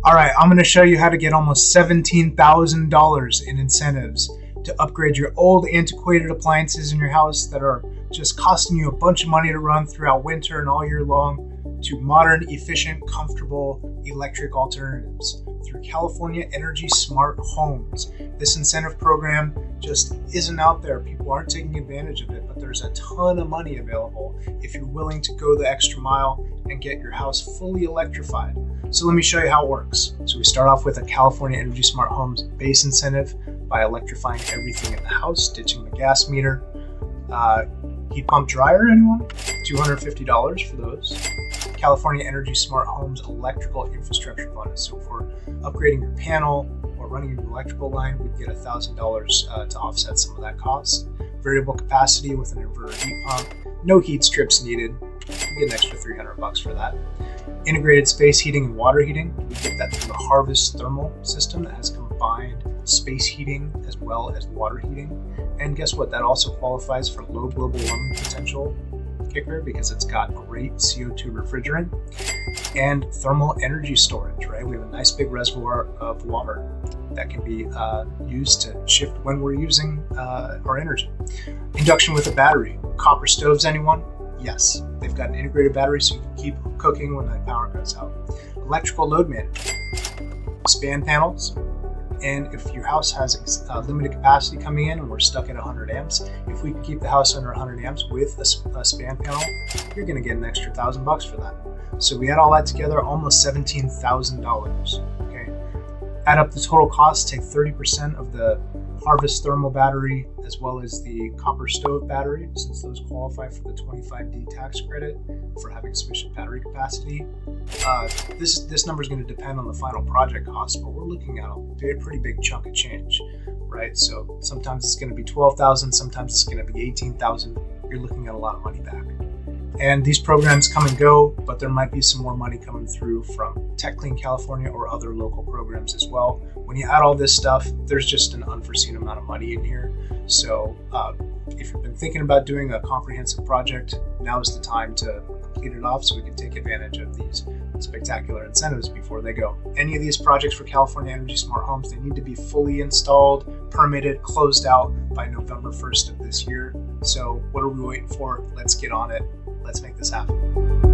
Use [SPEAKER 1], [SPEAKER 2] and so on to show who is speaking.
[SPEAKER 1] All right, I'm going to show you how to get almost $17,000 in incentives to upgrade your old antiquated appliances in your house that are just costing you a bunch of money to run throughout winter and all year long to modern, efficient, comfortable electric alternatives through California Energy Smart Homes. This incentive program just isn't out there. People aren't taking advantage of it, but there's a ton of money available if you're willing to go the extra mile and get your house fully electrified. So let me show you how it works. So we start off with a California Energy Smart Homes base incentive by electrifying everything in the house, ditching the gas meter. Heat pump dryer, anyone? $250 for those. California Energy Smart Homes electrical infrastructure bonus. So if we're upgrading your panel or running your electrical line, we'd get $1,000 to offset some of that cost. Variable capacity with an inverter heat pump. No heat strips needed. You get an extra $300 for that. Integrated space heating and water heating. We get that through the Harvest thermal system that has combined space heating as well as water heating. And guess what? That also qualifies for low global warming potential kicker because it's got great CO2 refrigerant and thermal energy storage, right? We have a nice big reservoir of water that can be used to shift when we're using our energy. Induction with a battery. Copper stoves, anyone? Yes, they've got an integrated battery so you can keep cooking when the power goes out. Electrical load management. Span panels. And if your house has limited capacity coming in and we're stuck at 100 amps, if we can keep the house under 100 amps with a span panel, you're going to get an extra $1,000 for that. So we add all that together, almost $17,000. Okay. Add up the total cost, take 30% of the Harvest thermal battery as well as the copper stove battery, since those qualify for the 25D tax credit for having sufficient battery capacity. This number is going to depend on the final project cost, but we're looking at a pretty big chunk of change, right? So sometimes it's going to be $12,000, sometimes it's going to be $18,000. You're looking at a lot of money back. And these programs come and go, but there might be some more money coming through from Tech Clean California or other local programs as well. When you add all this stuff, there's just an unforeseen amount of money in here. So if you've been thinking about doing a comprehensive project, now is the time to complete it off so we can take advantage of these spectacular incentives before they go. Any of these projects for California Energy Smart Homes, they need to be fully installed, permitted, closed out by November 1st of this year. So what are we waiting for? Let's get on it. Let's make this happen.